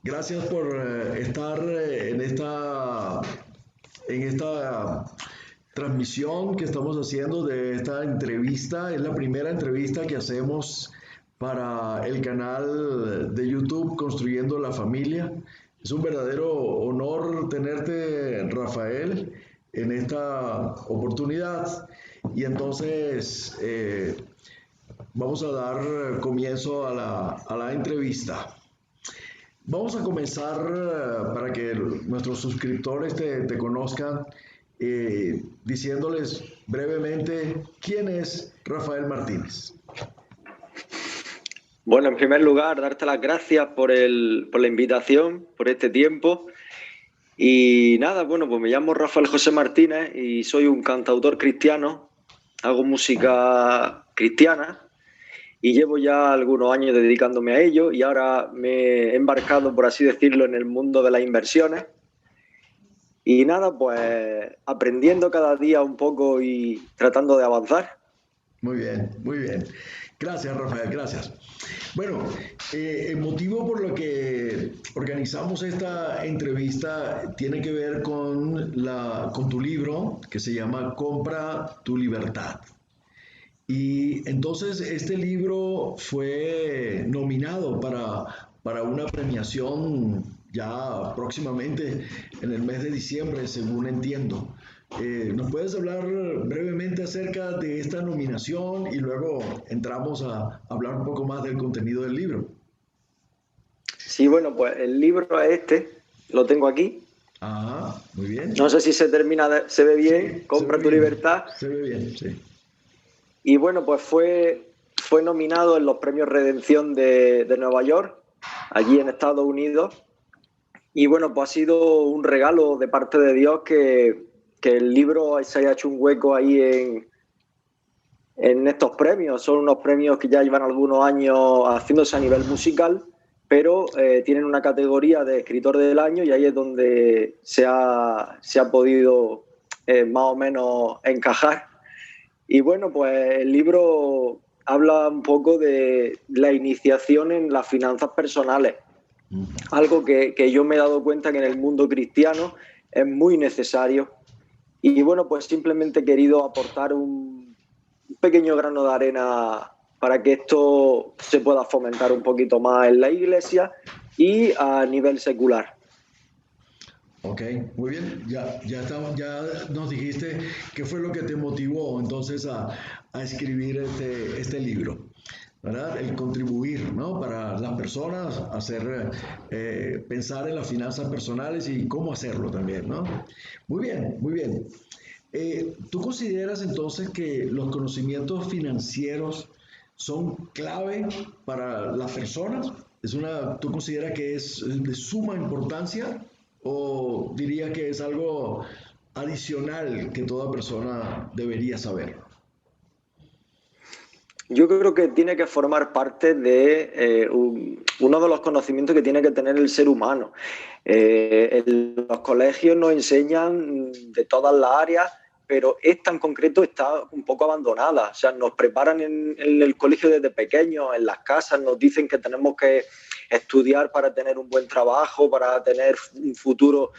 Gracias por estar en esta transmisión que estamos haciendo de esta entrevista. Es la primera entrevista que hacemos para el canal de YouTube Construyendo la Familia. Es un verdadero honor tenerte, Rafael, en esta oportunidad. Y entonces vamos a dar comienzo a la entrevista. Vamos a comenzar para que nuestros suscriptores te conozcan, diciéndoles brevemente quién es Rafael Martínez. Bueno, en primer lugar, darte las gracias por la invitación, por este tiempo. Y nada, bueno, pues me llamo Rafael José Martínez y soy un cantautor cristiano. Hago música cristiana y llevo ya algunos años dedicándome a ello, y ahora me he embarcado, por así decirlo, en el mundo de las inversiones. Y nada, pues aprendiendo cada día un poco y tratando de avanzar. Muy bien, muy bien. Gracias, Rafael, gracias. Bueno, el motivo por lo que organizamos esta entrevista tiene que ver con tu libro, que se llama Compra tu Libertad. Y entonces este libro fue nominado para una premiación ya próximamente en el mes de diciembre, según entiendo. ¿Nos puedes hablar brevemente acerca de esta nominación y luego entramos a hablar un poco más del contenido del libro? Sí, bueno, pues el libro es lo tengo aquí. Ah, muy bien. No sé si se ve bien, sí, Compra tu Libertad. Se ve bien, sí. Y bueno, pues fue nominado en los premios Redención de Nueva York, allí en Estados Unidos. Y bueno, pues ha sido un regalo de parte de Dios que el libro se haya hecho un hueco ahí en estos premios. Son unos premios que ya llevan algunos años haciéndose a nivel musical, pero tienen una categoría de escritor del año, y ahí es donde se ha podido más o menos encajar. Y bueno, pues el libro habla un poco de la iniciación en las finanzas personales, algo que yo me he dado cuenta que en el mundo cristiano es muy necesario. Y bueno, pues simplemente he querido aportar un pequeño grano de arena para que esto se pueda fomentar un poquito más en la iglesia y a nivel secular. Ok, muy bien. Ya nos dijiste qué fue lo que te motivó entonces a escribir este libro, ¿verdad? El contribuir, ¿no? Para las personas, pensar en las finanzas personales y cómo hacerlo también, ¿no? Muy bien, muy bien. ¿Tú consideras entonces que los conocimientos financieros son clave para las personas? ¿Tú consideras que es de suma importancia o diría que es algo adicional que toda persona debería saber? Yo creo que tiene que formar parte de uno de los conocimientos que tiene que tener el ser humano. En los colegios nos enseñan de todas las áreas, pero esta en concreto está un poco abandonada. O sea, nos preparan en el colegio desde pequeños, en las casas nos dicen que tenemos que estudiar para tener un buen trabajo, para tener un futuro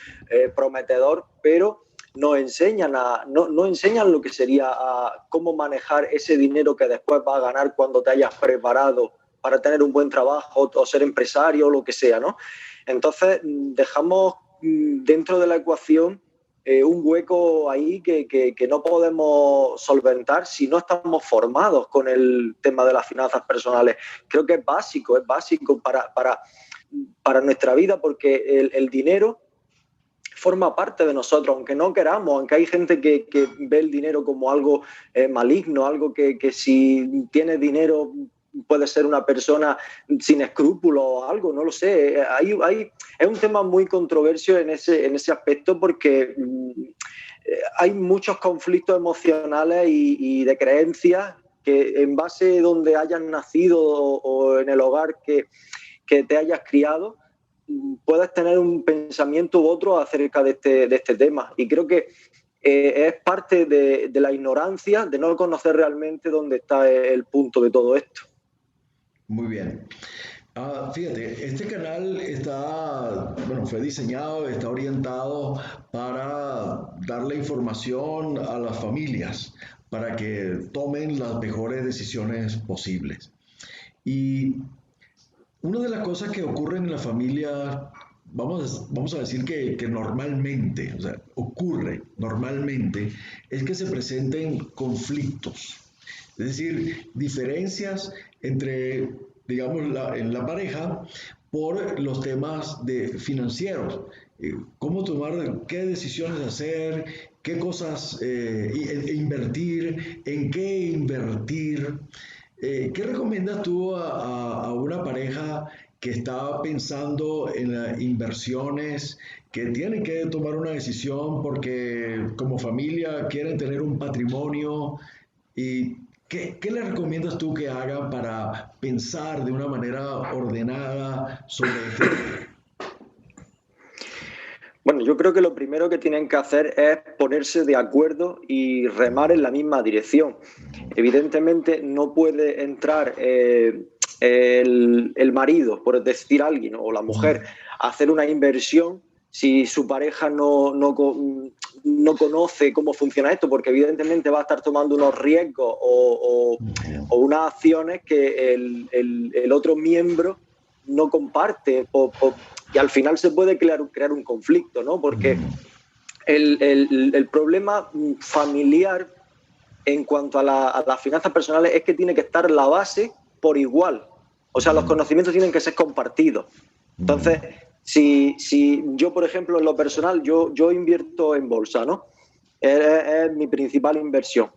prometedor, pero no enseñan lo que sería cómo manejar ese dinero que después vas a ganar cuando te hayas preparado para tener un buen trabajo o ser empresario o lo que sea, ¿no? Entonces dejamos dentro de la ecuación un hueco ahí que no podemos solventar si no estamos formados con el tema de las finanzas personales. Creo que es básico para nuestra vida, porque el dinero forma parte de nosotros, aunque no queramos, aunque hay gente que ve el dinero como algo maligno, algo que si tienes dinero puede ser una persona sin escrúpulos o algo, no lo sé. Es un tema muy controversio en ese aspecto, porque hay muchos conflictos emocionales y de creencias que, en base de donde hayas nacido o en el hogar que te hayas criado, puedes tener un pensamiento u otro acerca de este tema. Y creo que es parte de la ignorancia, de no conocer realmente dónde está el punto de todo esto. Muy bien. Fíjate, este canal fue diseñado, está orientado para darle información a las familias para que tomen las mejores decisiones posibles. Y una de las cosas que ocurren en la familia, vamos a decir que normalmente, o sea, ocurre normalmente, es que se presenten conflictos, es decir, diferencias entre, digamos, en la pareja por los temas financieros. Cómo tomar, qué decisiones hacer, qué cosas invertir, en qué invertir. ¿Qué recomiendas tú a una pareja que está pensando en las inversiones, que tienen que tomar una decisión porque como familia quieren tener un patrimonio? ¿Y qué le recomiendas tú que hagan para pensar de una manera ordenada sobre este tema? Bueno, yo creo que lo primero que tienen que hacer es ponerse de acuerdo y remar en la misma dirección. Evidentemente no puede entrar el marido, por decir alguien, o la mujer, a hacer una inversión si su pareja no conoce cómo funciona esto, porque evidentemente va a estar tomando unos riesgos o unas acciones que el otro miembro no comparte y al final se puede crear un conflicto, ¿no? Porque el problema familiar en cuanto a las finanzas personales es que tiene que estar la base por igual. O sea, los conocimientos tienen que ser compartidos. Entonces, si yo, por ejemplo, en lo personal, yo invierto en bolsa, ¿no? Es mi principal inversión.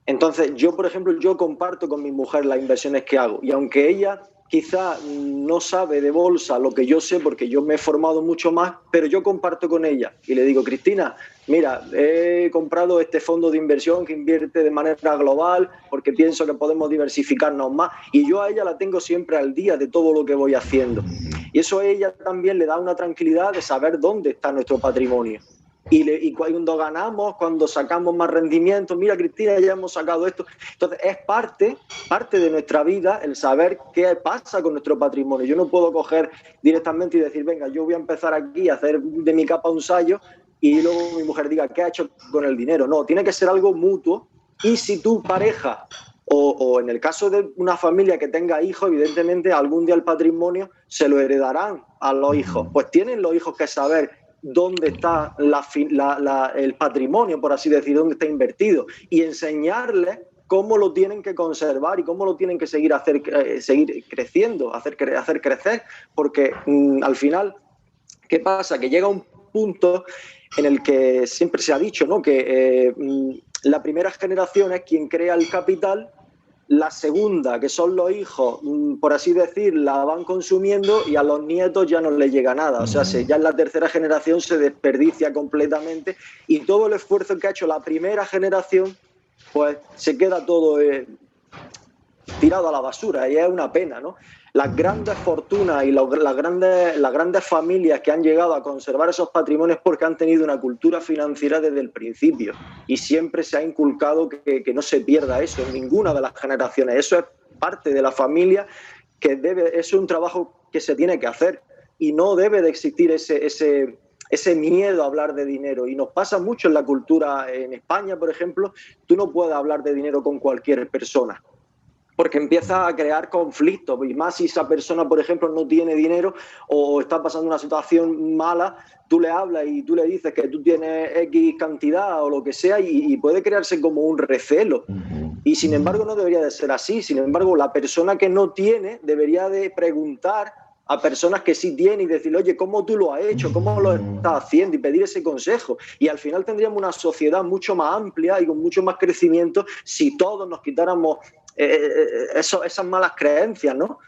Entonces, yo, por ejemplo, yo comparto con mi mujer las inversiones que hago. Y aunque ella quizá no sabe de bolsa lo que yo sé, porque yo me he formado mucho más, pero yo comparto con ella y le digo, Cristina, mira, he comprado este fondo de inversión que invierte de manera global porque pienso que podemos diversificarnos más. Y yo a ella la tengo siempre al día de todo lo que voy haciendo. Y eso a ella también le da una tranquilidad de saber dónde está nuestro patrimonio. Y cuando ganamos, cuando sacamos más rendimiento, mira, Cristina, ya hemos sacado esto. Entonces, es parte de nuestra vida el saber qué pasa con nuestro patrimonio. Yo no puedo coger directamente y decir, venga, yo voy a empezar aquí a hacer de mi capa un sayo y luego mi mujer diga, ¿qué ha hecho con el dinero? No, tiene que ser algo mutuo. Y si tu pareja o en el caso de una familia que tenga hijos, evidentemente algún día el patrimonio se lo heredarán a los hijos. Pues tienen los hijos que saber dónde está el patrimonio, por así decir, dónde está invertido, y enseñarles cómo lo tienen que conservar y cómo lo tienen que seguir creciendo, hacer crecer, porque al final, ¿qué pasa? Que llega un punto en el que siempre se ha dicho, ¿no?, que la primera generación es quien crea el capital, la segunda, que son los hijos, por así decir, la van consumiendo y a los nietos ya no les llega nada. O sea, ya en la tercera generación se desperdicia completamente y todo el esfuerzo que ha hecho la primera generación, pues se queda todo tirado a la basura y es una pena, ¿no? Las grandes fortunas y las grandes familias que han llegado a conservar esos patrimonios porque han tenido una cultura financiera desde el principio y siempre se ha inculcado que no se pierda eso en ninguna de las generaciones. Eso es parte de la familia, es un trabajo que se tiene que hacer y no debe de existir ese miedo a hablar de dinero. Y nos pasa mucho en la cultura en España, por ejemplo, tú no puedes hablar de dinero con cualquier persona, porque empieza a crear conflictos, y más si esa persona, por ejemplo, no tiene dinero o está pasando una situación mala, tú le hablas y tú le dices que tú tienes X cantidad o lo que sea y puede crearse como un recelo. Y sin embargo no debería de ser así. Sin embargo, la persona que no tiene debería de preguntar a personas que sí tienen y decir, oye, ¿cómo tú lo has hecho? ¿Cómo lo estás haciendo? Y pedir ese consejo. Y al final tendríamos una sociedad mucho más amplia y con mucho más crecimiento si todos nos quitáramos esas malas creencias, ¿no?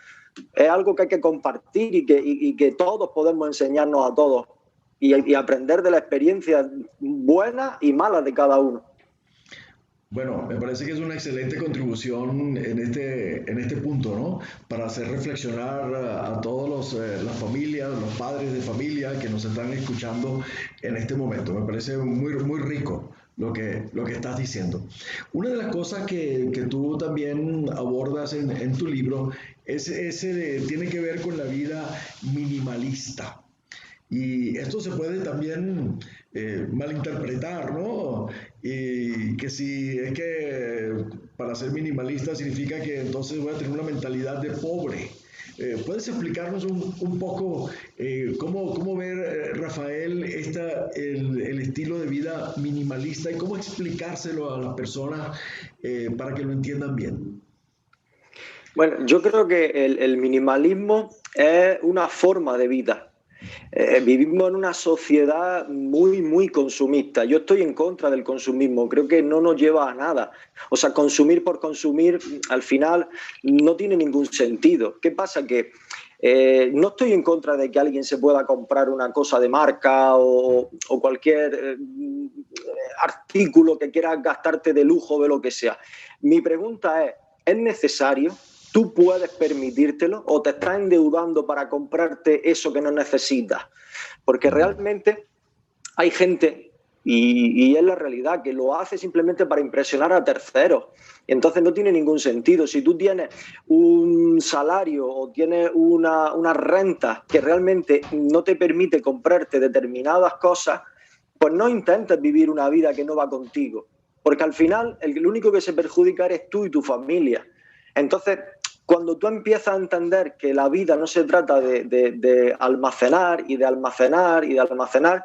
Es algo que hay que compartir y que todos podemos enseñarnos a todos y aprender de las experiencias buenas y malas de cada uno. Bueno, me parece que es una excelente contribución en este punto, ¿no? Para hacer reflexionar a todos las familias, los padres de familia que nos están escuchando en este momento. Me parece muy, muy rico, lo que estás diciendo. Una de las cosas que tú también abordas en tu libro es tiene que ver con la vida minimalista. Y esto se puede también malinterpretar, ¿no? Y que si es que para ser minimalista significa que entonces voy a tener una mentalidad de pobre. ¿Puedes explicarnos un poco cómo ver, Rafael, el estilo de vida minimalista y cómo explicárselo a las personas para que lo entiendan bien? Bueno, yo creo que el minimalismo es una forma de vida. Vivimos en una sociedad muy, muy consumista. Yo estoy en contra del consumismo, creo que no nos lleva a nada. O sea, consumir por consumir al final no tiene ningún sentido. ¿Qué pasa? Que no estoy en contra de que alguien se pueda comprar una cosa de marca o cualquier artículo que quieras gastarte de lujo, de lo que sea. Mi pregunta ¿es necesario? ¿Tú puedes permitírtelo o te estás endeudando para comprarte eso que no necesitas? Porque realmente hay gente, y es la realidad, que lo hace simplemente para impresionar a terceros. Entonces no tiene ningún sentido. Si tú tienes un salario o tienes una renta que realmente no te permite comprarte determinadas cosas, pues no intentes vivir una vida que no va contigo. Porque al final el único que se perjudica eres tú y tu familia. Entonces, cuando tú empiezas a entender que la vida no se trata de almacenar y de almacenar y de almacenar,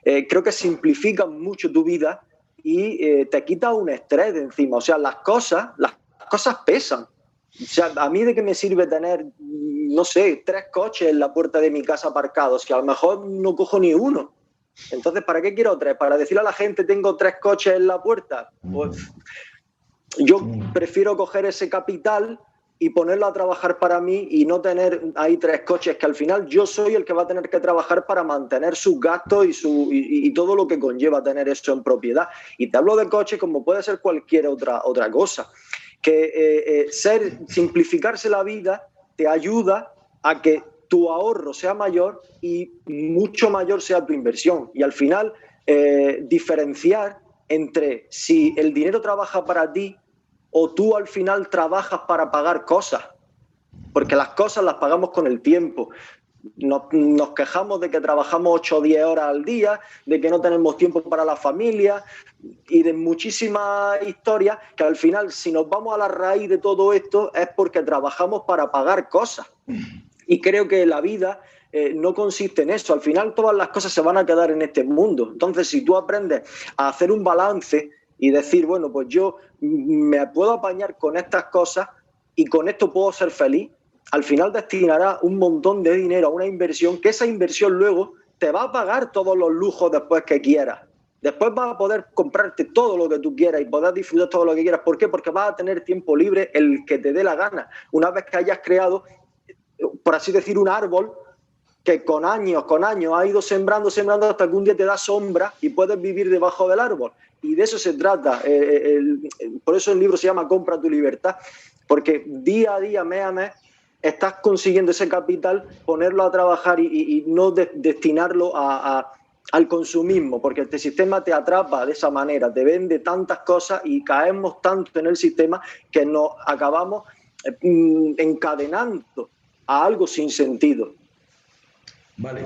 creo que simplifica mucho tu vida y te quita un estrés de encima. O sea, las cosas pesan. O sea, ¿a mí de qué me sirve tener, no sé, 3 coches en la puerta de mi casa aparcados? Que a lo mejor no cojo ni uno. Entonces, ¿para qué quiero 3? ¿Para decirle a la gente tengo 3 coches en la puerta? Pues yo prefiero coger ese capital y ponerlo a trabajar para mí y no tener ahí 3 coches, que al final yo soy el que va a tener que trabajar para mantener sus gastos y todo lo que conlleva tener eso en propiedad. Y te hablo de coches como puede ser cualquier otra cosa. Que simplificarse la vida te ayuda a que tu ahorro sea mayor y mucho mayor sea tu inversión. Y al final diferenciar entre si el dinero trabaja para ti o tú al final trabajas para pagar cosas, porque las cosas las pagamos con el tiempo. Nos quejamos de que trabajamos 8 o 10 horas al día, de que no tenemos tiempo para la familia y de muchísimas historias que al final, si nos vamos a la raíz de todo esto, es porque trabajamos para pagar cosas. Y creo que la vida no consiste en eso. Al final todas las cosas se van a quedar en este mundo. Entonces, si tú aprendes a hacer un balance y decir, bueno, pues yo me puedo apañar con estas cosas y con esto puedo ser feliz, al final destinarás un montón de dinero a una inversión, que esa inversión luego te va a pagar todos los lujos después que quieras. Después vas a poder comprarte todo lo que tú quieras y poder disfrutar todo lo que quieras. ¿Por qué? Porque vas a tener tiempo libre el que te dé la gana. Una vez que hayas creado, por así decir, un árbol que con años ha ido sembrando hasta que un día te da sombra y puedes vivir debajo del árbol. Y de eso se trata. Por eso el libro se llama Compra tu libertad, porque día a día, mes a mes, estás consiguiendo ese capital, ponerlo a trabajar y no destinarlo al consumismo, porque este sistema te atrapa de esa manera, te vende tantas cosas y caemos tanto en el sistema que nos acabamos encadenando a algo sin sentido. Vale.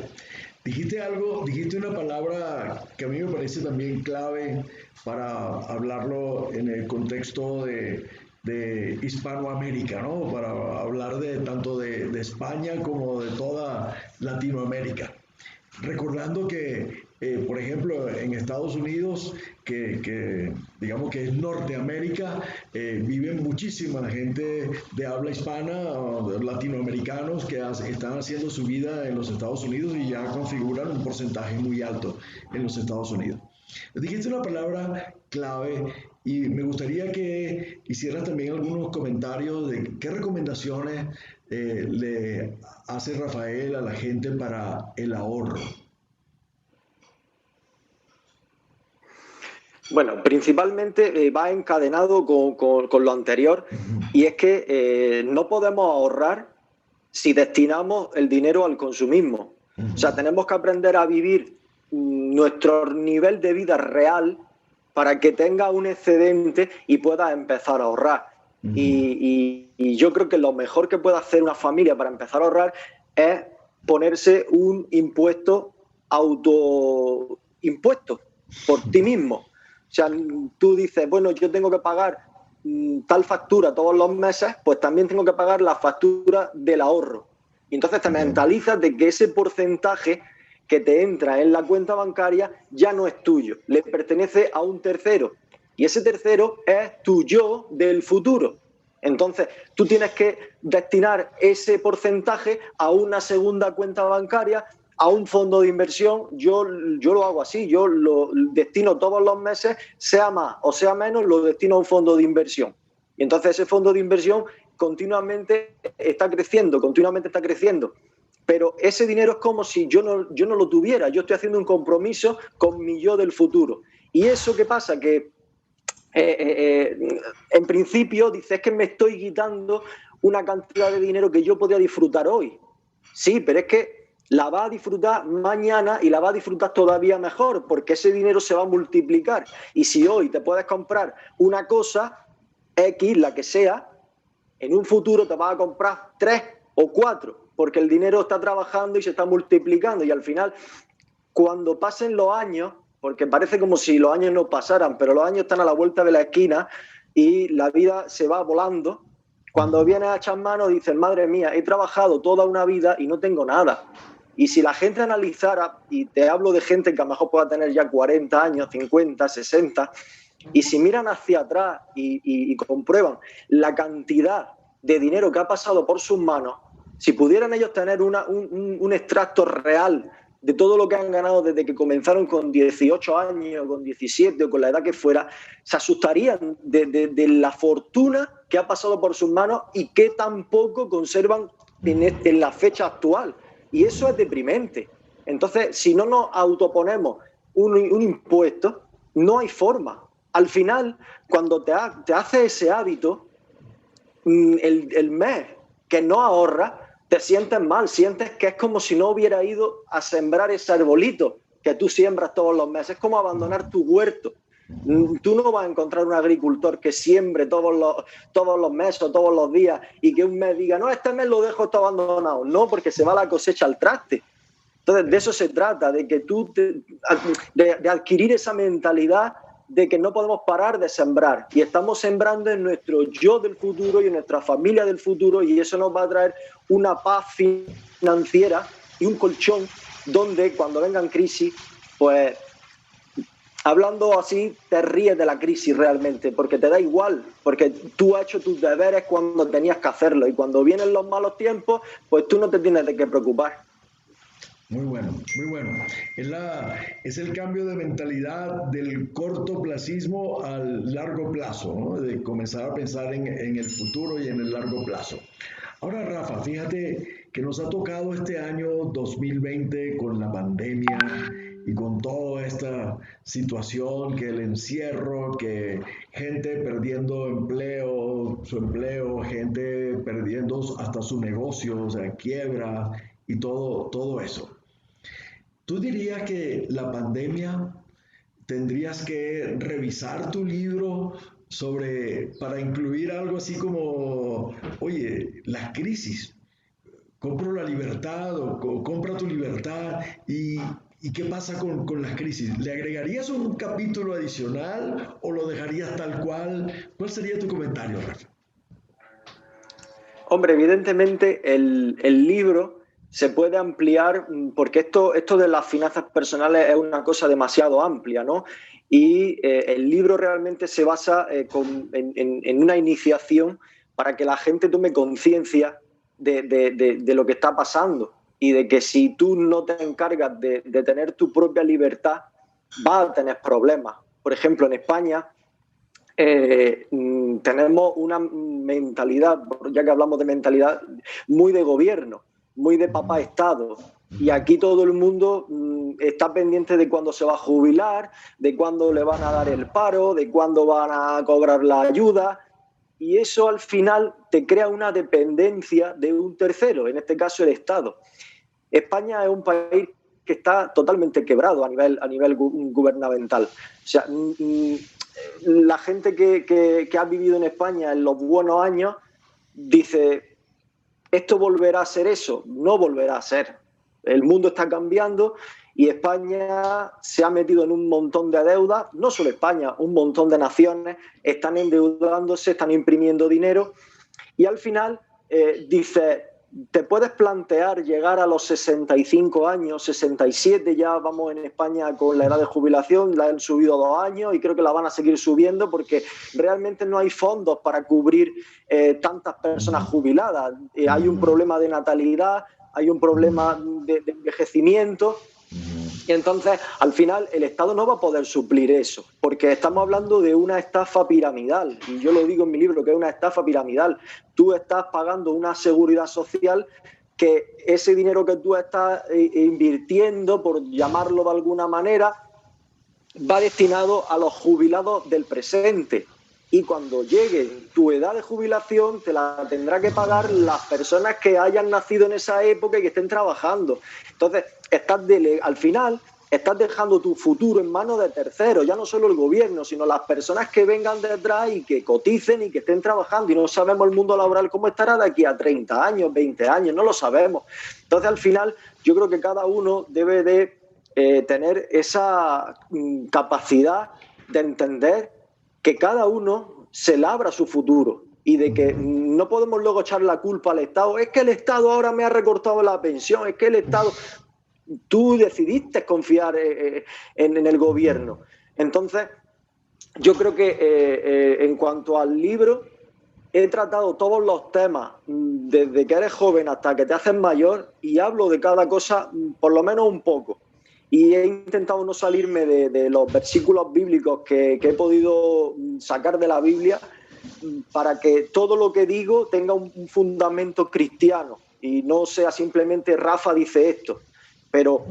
Dijiste una palabra que a mí me parece también clave para hablarlo en el contexto de Hispanoamérica, ¿no? Para hablar tanto de España como de toda Latinoamérica. Recordando que, por ejemplo, en Estados Unidos, que digamos que es Norteamérica, viven muchísima gente de habla hispana, latinoamericanos que están haciendo su vida en los Estados Unidos y ya configuran un porcentaje muy alto en los Estados Unidos. Dijiste una palabra clave y me gustaría que hicieras también algunos comentarios de qué recomendaciones le hace Rafael a la gente para el ahorro. Bueno, principalmente va encadenado con lo anterior, y es que no podemos ahorrar si destinamos el dinero al consumismo. O sea, tenemos que aprender a vivir nuestro nivel de vida real para que tengas un excedente y puedas empezar a ahorrar. Y yo creo que lo mejor que puede hacer una familia para empezar a ahorrar es ponerse un autoimpuesto por ti mismo. O sea, tú dices, bueno, yo tengo que pagar tal factura todos los meses, pues también tengo que pagar la factura del ahorro. Y entonces te mentalizas de que ese porcentaje que te entra en la cuenta bancaria ya no es tuyo, le pertenece a un tercero. Y ese tercero es tu yo del futuro. Entonces, tú tienes que destinar ese porcentaje a una segunda cuenta bancaria, a un fondo de inversión. Yo lo hago así, yo lo destino todos los meses, sea más o sea menos, lo destino a un fondo de inversión. Y entonces ese fondo de inversión continuamente está creciendo. Pero ese dinero es como si yo no lo tuviera. Yo estoy haciendo un compromiso con mi yo del futuro. ¿Y eso qué pasa? Que en principio dices que me estoy quitando una cantidad de dinero que yo podría disfrutar hoy. Sí, pero es que la va a disfrutar mañana y la va a disfrutar todavía mejor, porque ese dinero se va a multiplicar. Y si hoy te puedes comprar una cosa X, la que sea, en un futuro te vas a comprar 3 o 4, porque el dinero está trabajando y se está multiplicando. Y al final, cuando pasen los años, porque parece como si los años no pasaran, pero los años están a la vuelta de la esquina y la vida se va volando. Cuando vienes a echar mano dices, madre mía, he trabajado toda una vida y no tengo nada. Y si la gente analizara, y te hablo de gente que a lo mejor pueda tener ya 40 años, 50, 60, y si miran hacia atrás y comprueban la cantidad de dinero que ha pasado por sus manos, si pudieran ellos tener un extracto real de todo lo que han ganado desde que comenzaron con 18 años, con 17 o con la edad que fuera, se asustarían de la fortuna que ha pasado por sus manos y que tampoco conservan en la fecha actual. Y eso es deprimente. Entonces, si no nos autoponemos un impuesto, no hay forma. Al final, cuando te haces ese hábito, el mes que no ahorras, te sientes mal, sientes que es como si no hubiera ido a sembrar ese arbolito que tú siembras todos los meses. Es como abandonar tu huerto. Tú no vas a encontrar un agricultor que siembre todos los meses o todos los días y que un mes diga, no, este mes lo dejo esto abandonado. No, porque se va la cosecha al traste. Entonces, de eso se trata, de que de adquirir esa mentalidad de que no podemos parar de sembrar y estamos sembrando en nuestro yo del futuro y en nuestra familia del futuro, y eso nos va a traer una paz financiera y un colchón donde cuando vengan crisis, pues hablando así te ríes de la crisis realmente, porque te da igual, porque tú has hecho tus deberes cuando tenías que hacerlo y cuando vienen los malos tiempos, pues tú no te tienes de qué preocupar. Muy bueno, muy bueno. Es el cambio de mentalidad del cortoplacismo al largo plazo, ¿no? De comenzar a pensar en el futuro y en el largo plazo. Ahora, Rafa, fíjate que nos ha tocado este año 2020 con la pandemia y con toda esta situación, que el encierro, que gente perdiendo su empleo, gente perdiendo hasta su negocio, o sea, quiebra y todo eso. ¿Tú dirías que la pandemia tendrías que revisar tu libro para incluir algo así como, oye, las crisis, compro la libertad o compra tu libertad y qué pasa con las crisis? ¿Le agregarías un capítulo adicional o lo dejarías tal cual? ¿Cuál sería tu comentario, Rafa? Hombre, evidentemente el libro se puede ampliar porque esto de las finanzas personales es una cosa demasiado amplia, ¿no? Y el libro realmente se basa en una iniciación para que la gente tome conciencia de lo que está pasando y de que si tú no te encargas de tener tu propia libertad, vas a tener problemas. Por ejemplo, en España tenemos una mentalidad, ya que hablamos de mentalidad, muy de gobierno, muy de papá Estado. Y aquí todo el mundo está pendiente de cuándo se va a jubilar, de cuándo le van a dar el paro, de cuándo van a cobrar la ayuda. Y eso al final te crea una dependencia de un tercero, en este caso el Estado. España es un país que está totalmente quebrado a nivel gubernamental. O sea, la gente que ha vivido en España en los buenos años dice, ¿esto volverá a ser eso? No volverá a ser. El mundo está cambiando y España se ha metido en un montón de deudas. No solo España, un montón de naciones están endeudándose, están imprimiendo dinero y al final dice, te puedes plantear llegar a los 65 años, 67 ya vamos en España con la edad de jubilación, la han subido 2 años y creo que la van a seguir subiendo porque realmente no hay fondos para cubrir tantas personas jubiladas. Hay un problema de natalidad, hay un problema de envejecimiento. Y entonces, al final, el Estado no va a poder suplir eso, porque estamos hablando de una estafa piramidal. Y yo lo digo en mi libro, que es una estafa piramidal. Tú estás pagando una seguridad social que ese dinero que tú estás invirtiendo, por llamarlo de alguna manera, va destinado a los jubilados del presente. Y cuando llegue tu edad de jubilación, te la tendrá que pagar las personas que hayan nacido en esa época y que estén trabajando. Entonces, al final, estás dejando tu futuro en manos de terceros, ya no solo el gobierno, sino las personas que vengan detrás y que coticen y que estén trabajando. Y no sabemos el mundo laboral cómo estará de aquí a 30 años, 20 años, no lo sabemos. Entonces, al final, yo creo que cada uno debe de tener esa capacidad de entender que cada uno se labra su futuro y de que no podemos luego echar la culpa al Estado. Es que el Estado ahora me ha recortado la pensión, es que el Estado... Tú decidiste confiar en el gobierno. Entonces, yo creo que en cuanto al libro, he tratado todos los temas, desde que eres joven hasta que te haces mayor, y hablo de cada cosa por lo menos un poco. Y he intentado no salirme de los versículos bíblicos que he podido sacar de la Biblia para que todo lo que digo tenga un fundamento cristiano y no sea simplemente Rafa dice esto. Pero,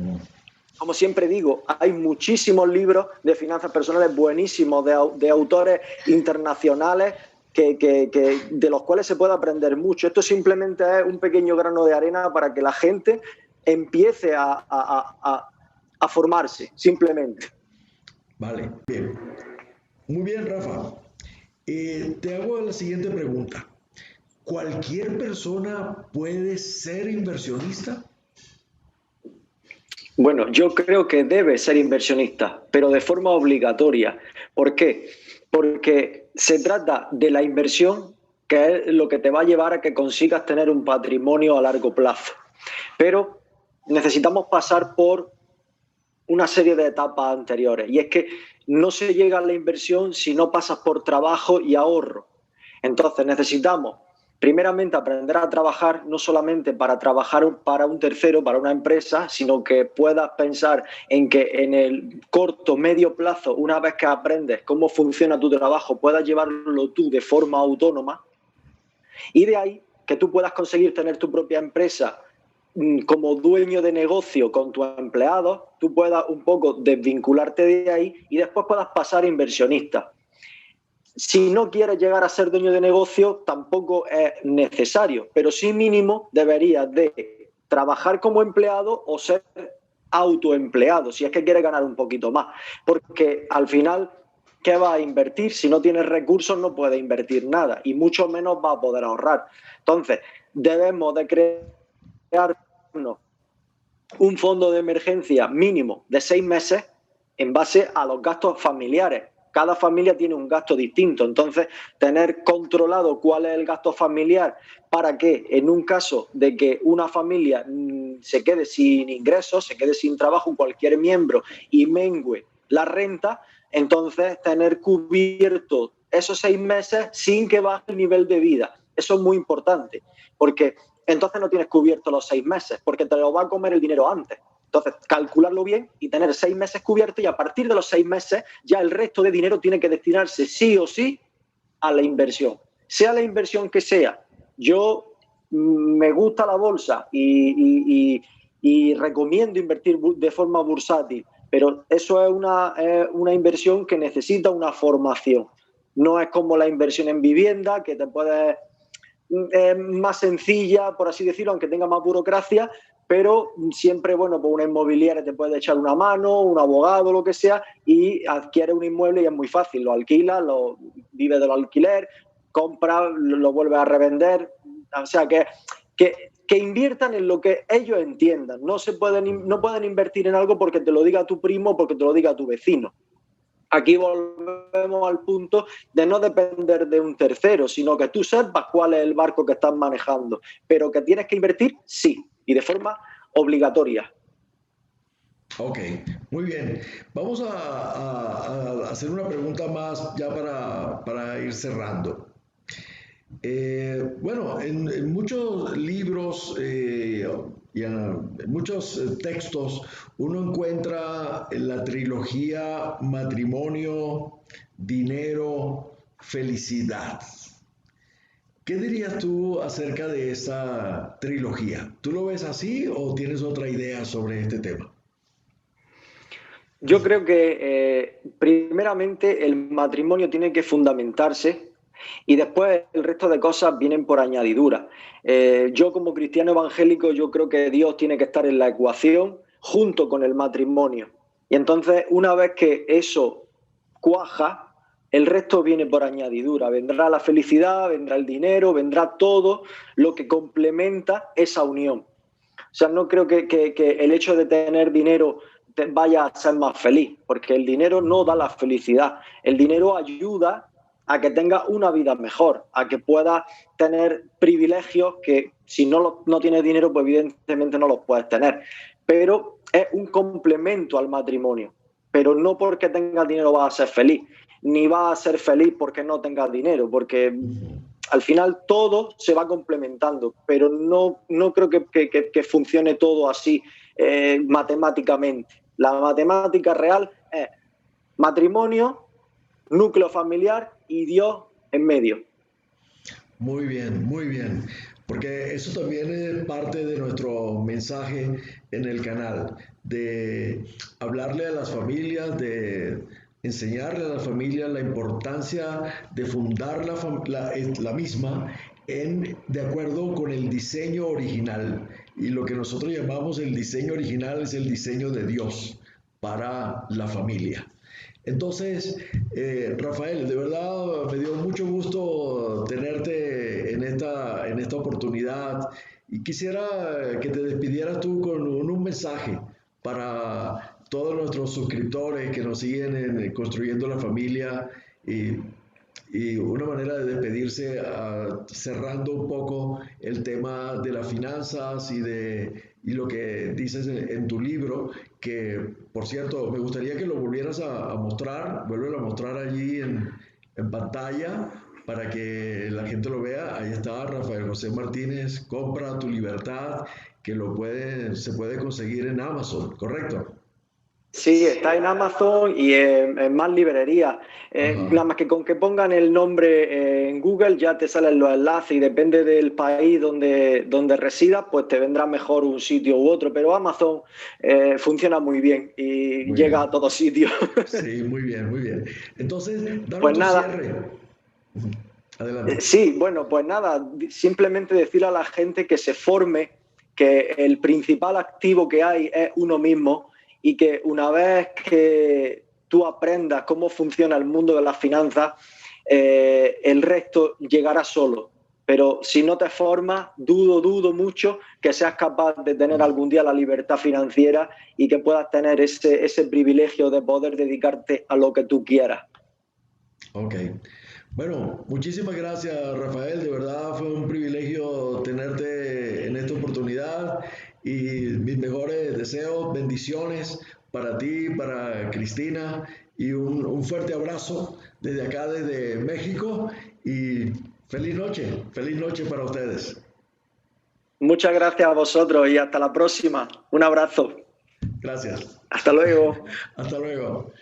como siempre digo, hay muchísimos libros de finanzas personales buenísimos, de autores internacionales de los cuales se puede aprender mucho. Esto simplemente es un pequeño grano de arena para que la gente empiece a formarse, simplemente. Vale, bien. Muy bien, Rafa. Te hago la siguiente pregunta. ¿Cualquier persona puede ser inversionista? Bueno, yo creo que debe ser inversionista, pero de forma obligatoria. ¿Por qué? Porque se trata de la inversión, que es lo que te va a llevar a que consigas tener un patrimonio a largo plazo. Pero necesitamos pasar por una serie de etapas anteriores. Y es que no se llega a la inversión si no pasas por trabajo y ahorro. Entonces necesitamos, primeramente, aprender a trabajar, no solamente para trabajar para un tercero, para una empresa, sino que puedas pensar en que en el corto, medio plazo, una vez que aprendes cómo funciona tu trabajo, puedas llevarlo tú de forma autónoma. Y de ahí que tú puedas conseguir tener tu propia empresa como dueño de negocio con tus empleados, tú puedas un poco desvincularte de ahí y después puedas pasar a inversionista. Si no quieres llegar a ser dueño de negocio, tampoco es necesario, pero sí mínimo deberías de trabajar como empleado o ser autoempleado, si es que quieres ganar un poquito más. Porque al final, ¿qué vas a invertir? Si no tienes recursos, no puedes invertir nada y mucho menos vas a poder ahorrar. Entonces, debemos de crearnos un fondo de emergencia mínimo de 6 meses en base a los gastos familiares. Cada familia tiene un gasto distinto, entonces tener controlado cuál es el gasto familiar para que en un caso de que una familia se quede sin ingresos, se quede sin trabajo, cualquier miembro y mengue la renta, entonces tener cubierto esos 6 meses sin que baje el nivel de vida. Eso es muy importante, porque entonces no tienes cubierto los 6 meses, porque te lo va a comer el dinero antes. Entonces, calcularlo bien y tener 6 meses cubiertos y a partir de los 6 meses ya el resto de dinero tiene que destinarse sí o sí a la inversión. Sea la inversión que sea. Yo me gusta la bolsa y recomiendo invertir de forma bursátil, pero eso es una inversión que necesita una formación. No es como la inversión en vivienda, que te puedes... más sencilla, por así decirlo, aunque tenga más burocracia, pero siempre, bueno, pues una inmobiliaria te puede echar una mano, un abogado, lo que sea, y adquiere un inmueble y es muy fácil, lo alquila, vive del alquiler, compra, lo vuelve a revender, o sea que inviertan en lo que ellos entiendan, no pueden invertir en algo porque te lo diga tu primo o porque te lo diga tu vecino. Aquí volvemos al punto de no depender de un tercero, sino que tú sepas cuál es el barco que estás manejando, pero que tienes que invertir, sí, y de forma obligatoria. Ok, muy bien. Vamos a hacer una pregunta más ya para ir cerrando. Bueno, en muchos libros y en muchos textos uno encuentra la trilogía matrimonio, dinero, felicidad. ¿Qué dirías tú acerca de esa trilogía? ¿Tú lo ves así o tienes otra idea sobre este tema? Yo creo que primeramente el matrimonio tiene que fundamentarse y después el resto de cosas vienen por añadidura. Yo como cristiano evangélico yo creo que Dios tiene que estar en la ecuación junto con el matrimonio. Y entonces una vez que eso cuaja, el resto viene por añadidura. Vendrá la felicidad, vendrá el dinero, vendrá todo lo que complementa esa unión. O sea, no creo que el hecho de tener dinero te vaya a ser más feliz, porque el dinero no da la felicidad. El dinero ayuda a que tengas una vida mejor, a que puedas tener privilegios que si no tienes dinero, pues evidentemente no los puedes tener. Pero es un complemento al matrimonio. Pero no porque tengas dinero vas a ser feliz, ni vas a ser feliz porque no tengas dinero, porque al final todo se va complementando, pero no creo que funcione todo así matemáticamente. La matemática real es matrimonio, núcleo familiar y Dios en medio. Muy bien, porque eso también es parte de nuestro mensaje en el canal, de hablarle a las familias, de enseñarle a las familias la importancia de fundar la misma de acuerdo con el diseño original. Y lo que nosotros llamamos el diseño original es el diseño de Dios para la familia. Entonces, Rafael, de verdad me dio mucho gusto tenerte en esta oportunidad y quisiera que te despidieras tú con un mensaje para todos nuestros suscriptores que nos siguen en Construyendo la Familia y una manera de despedirse cerrando un poco el tema de las finanzas y lo que dices en tu libro, que por cierto, me gustaría que lo volvieras a mostrar, vuelve a mostrar allí en pantalla para que la gente lo vea. Ahí está Rafael José Martínez, Compra tu Libertad, que se puede conseguir en Amazon, ¿correcto? Sí, está en Amazon y en más librerías. Nada más que con que pongan el nombre en Google ya te salen los enlaces y depende del país donde residas, pues te vendrá mejor un sitio u otro. Pero Amazon funciona muy bien y Muy llega a bien. todos sitios. Sí, muy bien, muy bien. Entonces, danos Pues tu nada, cierre. Adelante. sí, bueno, pues nada, simplemente decirle a la gente que se forme, que el principal activo que hay es uno mismo y que una vez que tú aprendas cómo funciona el mundo de las finanzas, el resto llegará solo. Pero si no te formas, dudo mucho que seas capaz de tener algún día la libertad financiera y que puedas tener ese privilegio de poder dedicarte a lo que tú quieras. Ok. Bueno, muchísimas gracias, Rafael. De verdad fue un privilegio tenerte en esta oportunidad y mis mejores deseos, bendiciones para ti, para Cristina y un fuerte abrazo desde acá, desde México y feliz noche para ustedes. Muchas gracias a vosotros y hasta la próxima. Un abrazo. Gracias. Hasta luego. Hasta luego.